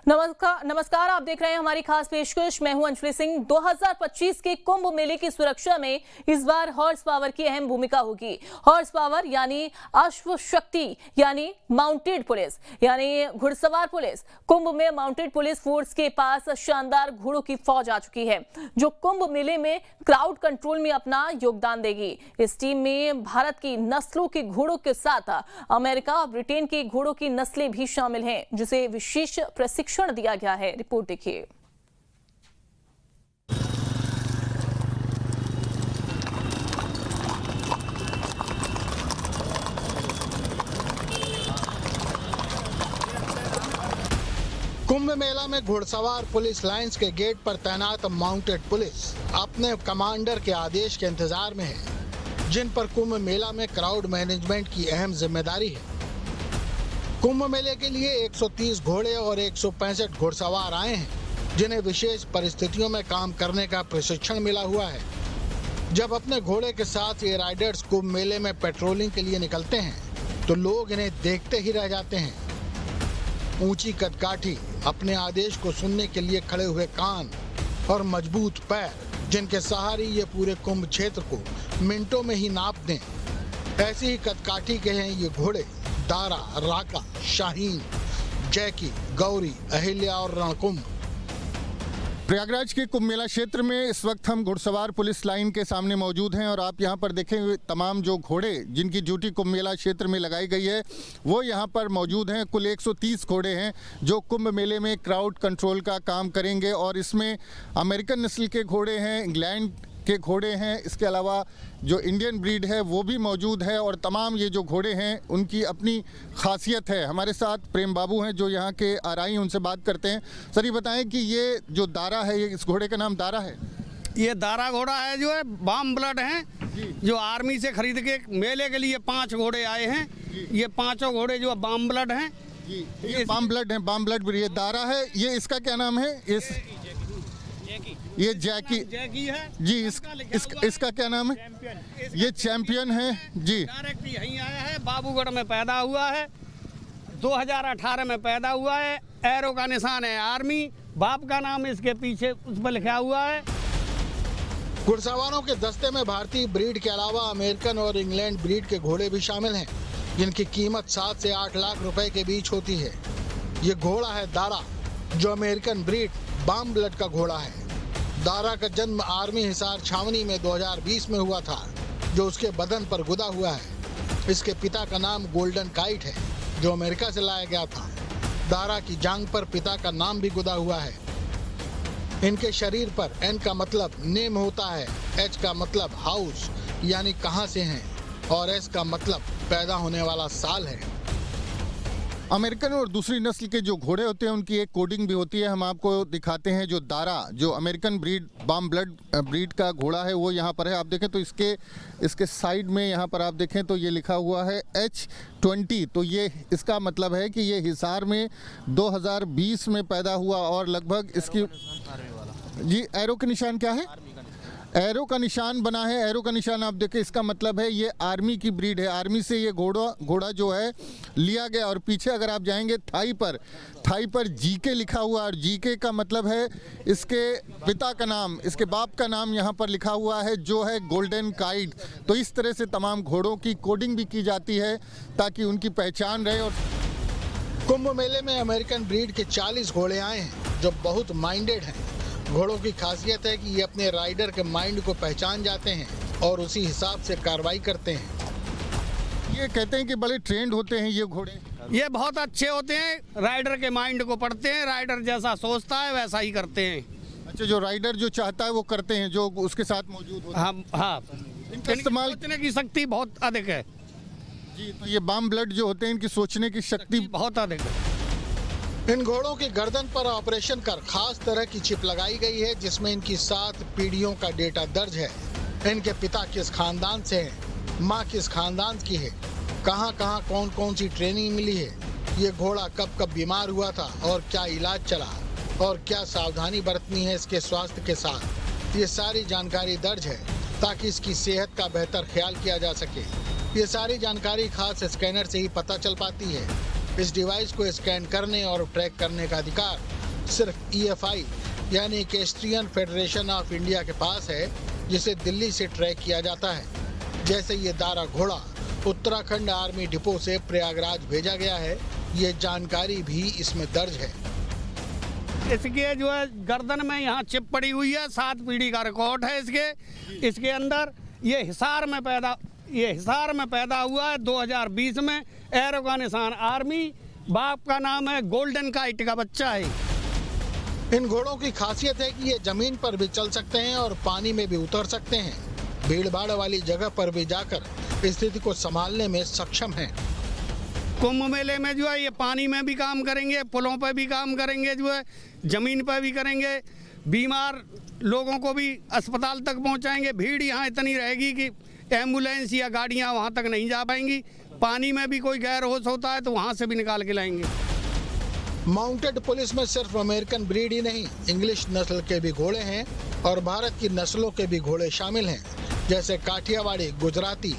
नमस्कार, आप देख रहे हैं हमारी खास पेशकश। मैं हूं अंजलि सिंह। 2025 के कुंभ मेले की सुरक्षा में इस बार हॉर्स पावर की अहम भूमिका होगी। हॉर्स पावर यानी अश्व शक्ति, यानी माउंटेड पुलिस, यानी घुड़सवार पुलिस। कुंभ में माउंटेड पुलिस फोर्स के पास शानदार घोड़ों की फौज आ चुकी है, जो कुंभ मेले में क्राउड कंट्रोल में अपना योगदान देगी। इस टीम में भारत की नस्लों के घोड़ों के साथ अमेरिका और ब्रिटेन के घोड़ों की नस्लें भी शामिल हैं, जिसे विशेष प्रशिक्षण दिया गया है। रिपोर्ट देखिए। कुंभ मेला में घुड़सवार पुलिस लाइंस के गेट पर तैनात माउंटेड पुलिस अपने कमांडर के आदेश के इंतजार में है, जिन पर कुंभ मेला में क्राउड मैनेजमेंट की अहम जिम्मेदारी है। कुंभ मेले के लिए 130 घोड़े और 165 घुड़सवार आए हैं, जिन्हें विशेष परिस्थितियों में काम करने का प्रशिक्षण मिला हुआ है। जब अपने घोड़े के साथ ये राइडर्स कुंभ मेले में पेट्रोलिंग के लिए निकलते हैं, तो लोग इन्हें देखते ही रह जाते हैं। ऊंची कदकाठी, अपने आदेश को सुनने के लिए खड़े हुए कान और मजबूत पैर, जिनके सहारे ये पूरे कुंभ क्षेत्र को मिनटों में ही नाप दें, ऐसी ही कदकाठी के हैं ये घोड़े। दारा, राका, शाहीन, जैकी, गौरी, अहिल्या और रणकुंभ। प्रयागराज के कुंभ मेला क्षेत्र में इस वक्त हम घुड़सवार पुलिस लाइन के सामने मौजूद हैं और आप यहां पर देखें तमाम जो घोड़े जिनकी ड्यूटी कुंभ मेला क्षेत्र में लगाई गई है वो यहां पर मौजूद हैं। कुल 130 घोड़े हैं जो कुंभ मेले में क्राउड कंट्रोल का काम करेंगे और इसमें अमेरिकन नस्ल के घोड़े हैं, इंग्लैंड के घोड़े हैं, इसके अलावा जो इंडियन ब्रीड है वो भी मौजूद है और तमाम ये जो घोड़े हैं उनकी अपनी खासियत है। हमारे साथ प्रेम बाबू हैं जो यहाँ के आरआई, उनसे बात करते हैं। सर ये बताएं कि ये जो दारा है, ये इस घोड़े का नाम दारा है? ये दारा घोड़ा है जो है बाम ब्लड है, जो आर्मी से खरीद के मेले के लिए 5 घोड़े आए हैं। ये 5 घोड़े जो बाम ब्लड हैं, ये बाम ब्लड है, बाम ब्लड ये दारा है। ये इसका क्या नाम है? ये जैकी है जी। इसका क्या नाम है? ये चैंपियन है जी। डायरेक्ट यहीं आया है, बाबूगढ़ में पैदा हुआ है, 2018 में पैदा हुआ है। एरो का निशान है आर्मी, बाप का नाम इसके पीछे उस पर लिखा हुआ है। घुड़सवारों के दस्ते में भारतीय ब्रीड के अलावा अमेरिकन और इंग्लैंड ब्रीड के घोड़े भी शामिल हैं, जिनकी कीमत 7 से 8 लाख रुपए के बीच होती है। ये घोड़ा है दारा, जो अमेरिकन ब्रीड बाम ब्लड का घोड़ा है। दारा का जन्म आर्मी हिसार छावनी में 2020 में हुआ था, जो उसके बदन पर गुदा हुआ है। इसके पिता का नाम गोल्डन काइट है, जो अमेरिका से लाया गया था। दारा की जांघ पर पिता का नाम भी गुदा हुआ है। इनके शरीर पर N का मतलब नेम होता है, H का मतलब हाउस यानी कहां से हैं, और S का मतलब पैदा होने वाला साल है। अमेरिकन और दूसरी नस्ल के जो घोड़े होते हैं उनकी एक कोडिंग भी होती है। हम आपको दिखाते हैं जो दारा, जो American breed warm blood breed का घोड़ा है वो यहाँ पर है। आप देखें तो इसके साइड में यहाँ पर आप देखें तो ये लिखा हुआ है H20। तो ये इसका मतलब है कि ये हिसार में 2020 में पैदा हुआ और लगभग इसकी जी एरो का निशान क्या है? एरो का निशान बना है। एरो का निशान आप देखें, इसका मतलब है ये आर्मी की ब्रीड है। आर्मी से ये घोड़ा जो है लिया गया। और पीछे अगर आप जाएंगे थाई पर जीके लिखा हुआ, और जीके का मतलब है इसके पिता का नाम, इसके बाप का नाम यहाँ पर लिखा हुआ है, जो है गोल्डन काइट। तो इस तरह से तमाम घोड़ों की कोडिंग भी की जाती है ताकि उनकी पहचान रहे। और कुंभ मेले में अमेरिकन ब्रीड के 40 घोड़े आए हैं, जो बहुत माइंडेड हैं। घोड़ों की खासियत है कि ये अपने राइडर के माइंड को पहचान जाते हैं और उसी हिसाब से कार्रवाई करते हैं। ये कहते हैं कि बड़े ट्रेंड होते हैं ये घोड़े। ये बहुत अच्छे होते हैं, राइडर के माइंड को पढ़ते हैं, राइडर जैसा सोचता है वैसा ही करते हैं। अच्छा, जो राइडर जो चाहता है वो करते हैं, जो उसके साथ मौजूद होते हैं। हाँ, इनका इस्तेमाल सोचने की शक्ति बहुत अधिक है जी। तो ये बाम ब्लड जो होते हैं इनकी सोचने की शक्ति बहुत अधिक है। इन घोड़ों की गर्दन पर ऑपरेशन कर खास तरह की चिप लगाई गई है, जिसमें इनकी 7 पीढ़ियों का डेटा दर्ज है। इनके पिता किस खानदान से हैं, माँ किस खानदान की है, कहाँ कहाँ कौन कौन सी ट्रेनिंग मिली है, ये घोड़ा कब कब बीमार हुआ था और क्या इलाज चला, और क्या सावधानी बरतनी है इसके स्वास्थ्य के साथ। ये सारी जानकारी दर्ज है ताकि इसकी सेहत का बेहतर ख्याल किया जा सके। ये सारी जानकारी खास स्कैनर से ही पता चल पाती है। इस डिवाइस को स्कैन करने और ट्रैक करने का अधिकार सिर्फ EFI यानी इक्वेस्ट्रियन फेडरेशन ऑफ इंडिया के पास है, जिसे दिल्ली से ट्रैक किया जाता है। जैसे ये दारा घोड़ा उत्तराखंड आर्मी डिपो से प्रयागराज भेजा गया है, ये जानकारी भी इसमें दर्ज है। इसके जो है गर्दन में यहाँ चिप पड़ी हुई है, 7 पीढ़ी का रिकॉर्ड है इसके अंदर। ये हिसार में पैदा हुआ है 2020 में। एरो का निशान आर्मी, बाप का नाम है गोल्डन काइट का बच्चा है। इन घोड़ों की खासियत है कि ये जमीन पर भी चल सकते हैं और पानी में भी उतर सकते हैं। भीड़ भाड़ वाली जगह पर भी जाकर स्थिति को संभालने में सक्षम हैं। कुंभ मेले में जो है ये पानी में भी काम करेंगे, पुलों पर भी काम करेंगे, जो है जमीन पर भी करेंगे। बीमार लोगों को भी अस्पताल तक पहुंचाएंगे। भीड़ यहाँ इतनी रहेगी कि एम्बुलेंस या गाड़ियाँ वहाँ तक नहीं जा पाएंगी। पानी में भी कोई गैर होश होता है तो वहाँ से भी निकाल के लाएंगे। माउंटेड पुलिस में सिर्फ अमेरिकन ब्रीड ही नहीं, इंग्लिश नस्ल के भी घोड़े हैं और भारत की नस्लों के भी घोड़े शामिल हैं, जैसे काठियावाड़ी, गुजराती।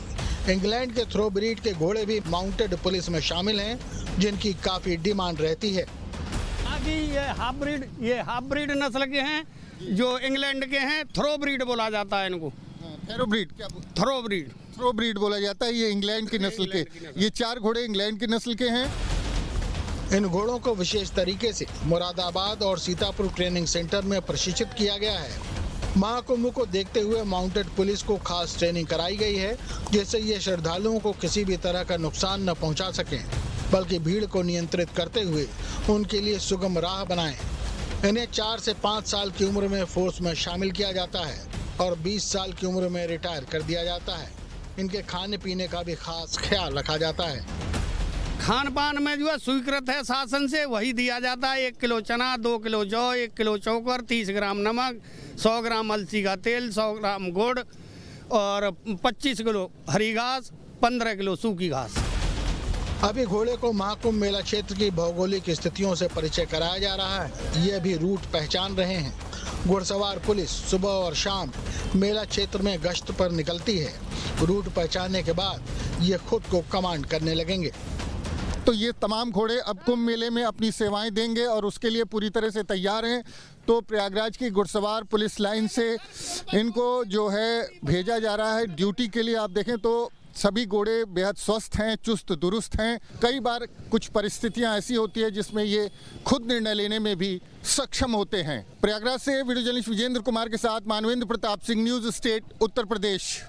इंग्लैंड के थ्रो ब्रीड के घोड़े भी माउंटेड पुलिस में शामिल हैं, जिनकी काफी डिमांड रहती है। आगे ये हाफ ब्रीड नस्ल के हैं, जो इंग्लैंड के हैं। थ्रो ब्रीड बोला जाता है इनको। थ्रो ब्रीड बोला जाता है। ये इंग्लैंड की नस्ल के, ये 4 घोड़े इंग्लैंड की नस्ल के हैं। इन घोड़ों को विशेष तरीके से मुरादाबाद और सीतापुर ट्रेनिंग सेंटर में प्रशिक्षित किया गया है। महाकुंभ को देखते हुए माउंटेड पुलिस को खास ट्रेनिंग कराई गई है, जिससे ये श्रद्धालुओं को किसी भी तरह का नुकसान न पहुंचा सकें, बल्कि भीड़ को नियंत्रित करते हुए उनके लिए सुगम राह बनाएं। इन्हें 4 से 5 साल की उम्र में फोर्स में शामिल किया जाता है और 20 साल की उम्र में रिटायर कर दिया जाता है। इनके खाने पीने का भी खास ख्याल रखा जाता है। खान पान में जो है स्वीकृत है शासन से, वही दिया जाता है। 1 किलो चना, 2 किलो जौ, 1 किलो चोकर, 30 ग्राम नमक, 100 ग्राम अलसी का तेल, 100 ग्राम गुड़ और 25 किलो हरी घास, 15 किलो सूखी घास। अभी घोड़े को महाकुंभ मेला क्षेत्र की भौगोलिक स्थितियों से परिचय कराया जा रहा है। ये भी रूट पहचान रहे हैं। घुड़सवार पुलिस सुबह और शाम मेला क्षेत्र में गश्त पर निकलती है। रूट पहचानने के बाद ये खुद को कमांड करने लगेंगे। तो ये तमाम घोड़े अब कुंभ मेले में अपनी सेवाएं देंगे और उसके लिए पूरी तरह से तैयार हैं। तो प्रयागराज की घुड़सवार पुलिस लाइन से इनको जो है भेजा जा रहा है ड्यूटी के लिए। आप देखें तो सभी घोड़े बेहद स्वस्थ हैं, चुस्त दुरुस्त हैं। कई बार कुछ परिस्थितियां ऐसी होती है जिसमें ये खुद निर्णय लेने में भी सक्षम होते हैं। प्रयागराज से वीडियो जर्नलिस्ट विजेंद्र कुमार के साथ मानवेंद्र प्रताप सिंह, न्यूज़ स्टेट, उत्तर प्रदेश।